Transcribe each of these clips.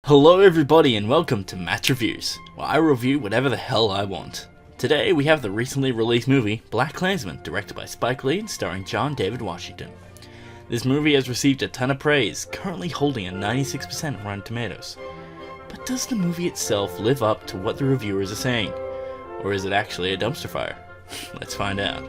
Hello everybody and welcome to Match Reviews, where I review whatever the hell I want. Today we have the recently released movie BlackkKlansman, directed by Spike Lee and starring John David Washington. This movie has received a ton of praise, currently holding a 96% on Rotten Tomatoes. But does the movie itself live up to what the reviewers are saying? Or is it actually a dumpster fire? Let's find out.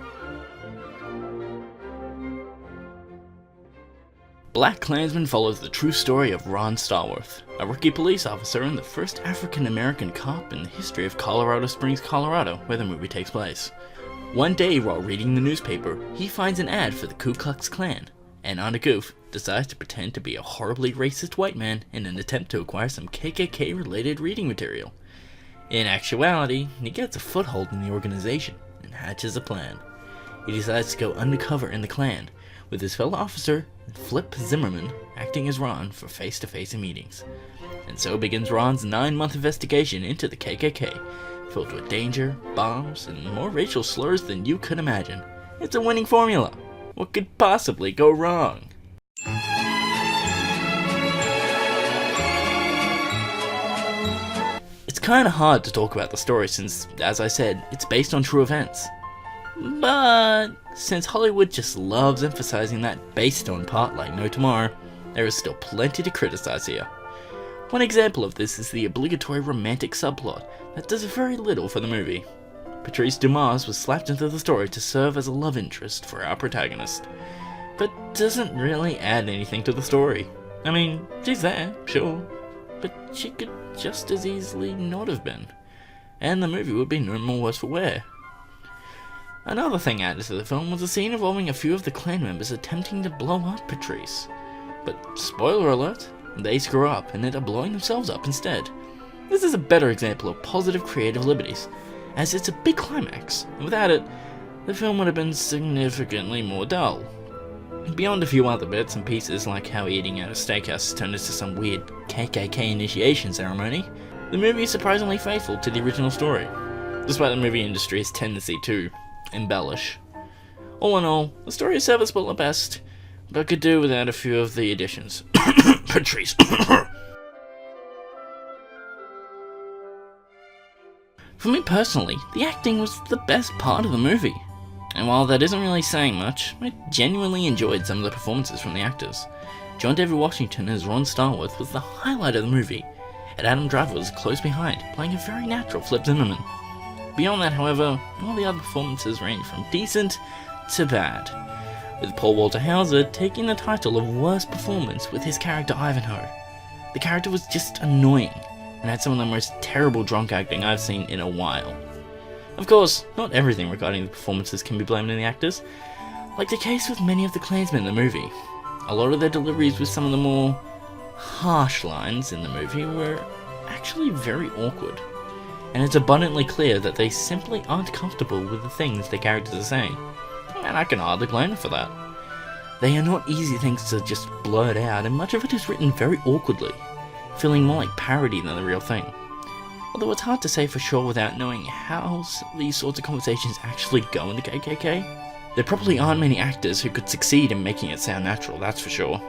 BlackkKlansman follows the true story of Ron Starworth, a rookie police officer and the first African-American cop in the history of Colorado Springs, Colorado, where the movie takes place. One day while reading the newspaper, he finds an ad for the Ku Klux Klan, and on a goof, decides to pretend to be a horribly racist white man in an attempt to acquire some KKK-related reading material. In actuality, he gets a foothold in the organization and hatches a plan. He decides to go undercover in the Klan, with his fellow officer, Flip Zimmerman, acting as Ron for face-to-face meetings. And so begins Ron's 9-month investigation into the KKK, filled with danger, bombs, and more racial slurs than you could imagine. It's a winning formula. What could possibly go wrong? It's kinda hard to talk about the story since, as I said, it's based on true events. But since Hollywood just loves emphasizing that based on part like no tomorrow, there is still plenty to criticize here. One example of this is the obligatory romantic subplot that does very little for the movie. Patrice Dumas was slapped into the story to serve as a love interest for our protagonist, but doesn't really add anything to the story. I mean, she's there, sure, but she could just as easily not have been, and the movie would be no more worse for wear. Another thing added to the film was a scene involving a few of the Klan members attempting to blow up Patrice. But spoiler alert, they screw up and end up blowing themselves up instead. This is a better example of positive creative liberties, as it's a big climax, and without it, the film would have been significantly more dull. Beyond a few other bits and pieces like how eating at a steakhouse turned into some weird KKK initiation ceremony, the movie is surprisingly faithful to the original story, despite the movie industry's tendency to embellish. All in all, the story is serviceable at best, but could do without a few of the additions. Patrice. For me personally, the acting was the best part of the movie. And while that isn't really saying much, I genuinely enjoyed some of the performances from the actors. John David Washington as Ron Starworth was the highlight of the movie, and Adam Driver was close behind, playing a very natural Flip Zimmerman. Beyond that, however, all the other performances range from decent to bad, with Paul Walter Hauser taking the title of worst performance with his character Ivanhoe. The character was just annoying, and had some of the most terrible drunk acting I've seen in a while. Of course, not everything regarding the performances can be blamed on the actors. Like the case with many of the Klansmen in the movie, a lot of their deliveries with some of the more harsh lines in the movie were actually very awkward. And it's abundantly clear that they simply aren't comfortable with the things their characters are saying, and I can hardly blame them for that. They are not easy things to just blurt out, and much of it is written very awkwardly, feeling more like parody than the real thing. Although it's hard to say for sure without knowing how these sorts of conversations actually go in the KKK. There probably aren't many actors who could succeed in making it sound natural, that's for sure.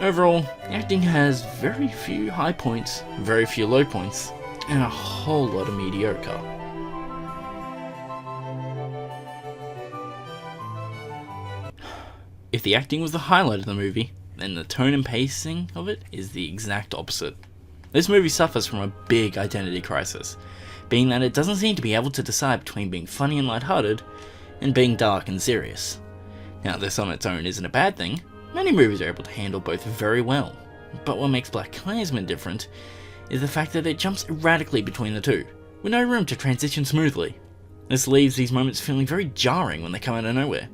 Overall, the acting has very few high points, very few low points, and a whole lot of mediocre. If the acting was the highlight of the movie, then the tone and pacing of it is the exact opposite. This movie suffers from a big identity crisis, being that it doesn't seem to be able to decide between being funny and lighthearted, and being dark and serious. Now, this on its own isn't a bad thing. Many movies are able to handle both very well, but what makes BlackkKlansman different is the fact that it jumps erratically between the two, with no room to transition smoothly. This leaves these moments feeling very jarring when they come out of nowhere.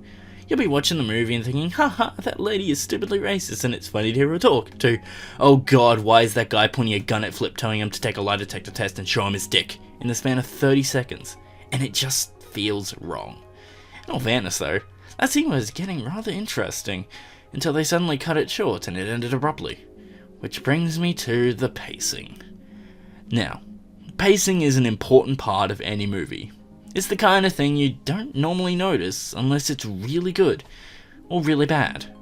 You'll be watching the movie and thinking, haha, that lady is stupidly racist and it's funny to hear her talk, to, oh god, why is that guy pointing a gun at Flip telling him to take a lie detector test and show him his dick, in the span of 30 seconds, and it just feels wrong. In all fairness though, that scene was getting rather interesting, until they suddenly cut it short and it ended abruptly. Which brings me to the pacing. Now, pacing is an important part of any movie. It's the kind of thing you don't normally notice unless it's really good or really bad.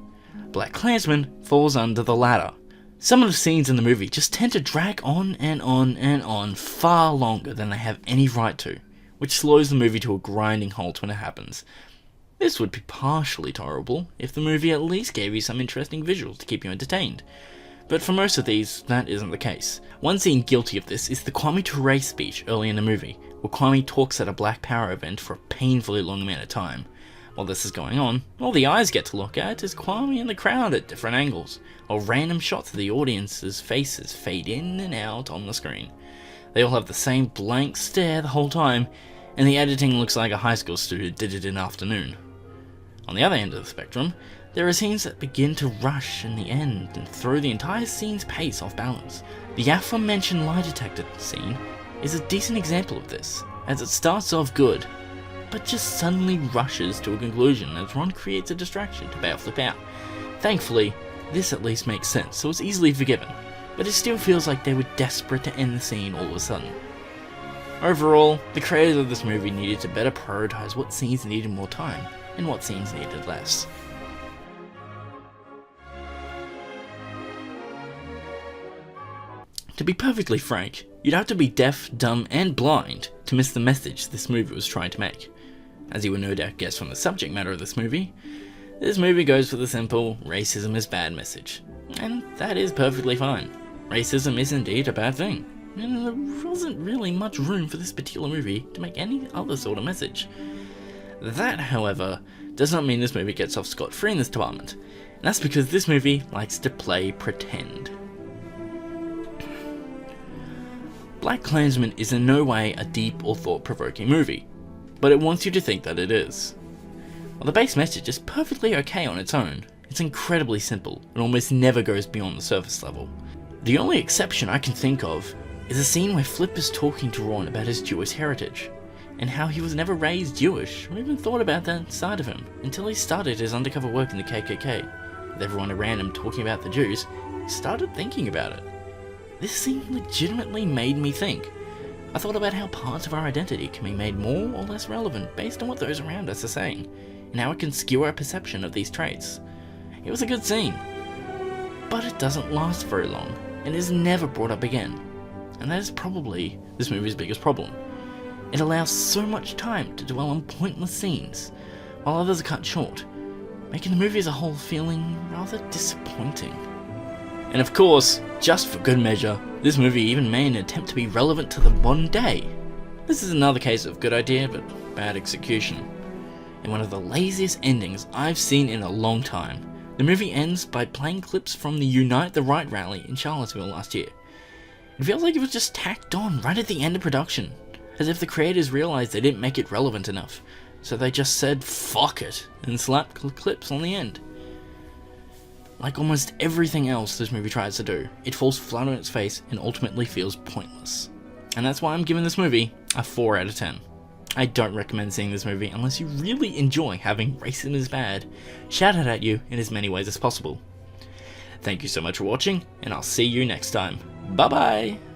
BlackkKlansman falls under the latter, Some of the scenes in the movie just tend to drag on and on and on far longer than they have any right to, which slows the movie to a grinding halt when it happens. This would be partially tolerable if the movie at least gave you some interesting visuals to keep you entertained, but for most of these, that isn't the case. One scene guilty of this is the Kwame Ture speech early in the movie, where Kwame talks at a Black Power event for a painfully long amount of time. While this is going on, all the eyes get to look at is Kwame and the crowd at different angles, or random shots of the audience's faces fade in and out on the screen. They all have the same blank stare the whole time, and the editing looks like a high school student did it in an afternoon. On the other end of the spectrum, there are scenes that begin to rush in the end and throw the entire scene's pace off balance. The aforementioned lie detector scene is a decent example of this, as it starts off good, but just suddenly rushes to a conclusion as Ron creates a distraction to bail out. Thankfully, this at least makes sense, so it's easily forgiven, but it still feels like they were desperate to end the scene all of a sudden. Overall, the creators of this movie needed to better prioritize what scenes needed more time, and what scenes needed less. To be perfectly frank, you'd have to be deaf, dumb, and blind to miss the message this movie was trying to make. As you would no doubt guess from the subject matter of this movie goes for the simple, racism is bad message. And that is perfectly fine. Racism is indeed a bad thing, and there wasn't really much room for this particular movie to make any other sort of message. That, however, does not mean this movie gets off scot-free in this department, and that's because this movie likes to play pretend. BlackkKlansman is in no way a deep or thought-provoking movie, but it wants you to think that it is. While the base message is perfectly okay on its own, it's incredibly simple and almost never goes beyond the surface level. The only exception I can think of is a scene where Flip is talking to Ron about his Jewish heritage, and how he was never raised Jewish or even thought about that side of him until he started his undercover work in the KKK. With everyone around him talking about the Jews, he started thinking about it. This scene legitimately made me think. I thought about how parts of our identity can be made more or less relevant based on what those around us are saying, and how it can skew our perception of these traits. It was a good scene, but it doesn't last very long, and is never brought up again. And that is probably this movie's biggest problem. It allows so much time to dwell on pointless scenes, while others are cut short, making the movie as a whole feeling rather disappointing. And of course, just for good measure, this movie even made an attempt to be relevant to the modern day. This is another case of good idea but bad execution, and one of the laziest endings I've seen in a long time. The movie ends by playing clips from the Unite the Right rally in Charlottesville last year. It feels like it was just tacked on right at the end of production, as if the creators realized they didn't make it relevant enough, so they just said fuck it and slapped clips on the end. Like almost everything else this movie tries to do, it falls flat on its face and ultimately feels pointless. And that's why I'm giving this movie a 4 out of 10. I don't recommend seeing this movie unless you really enjoy having racism is bad shouted at you in as many ways as possible. Thank you so much for watching, and I'll see you next time. Bye bye!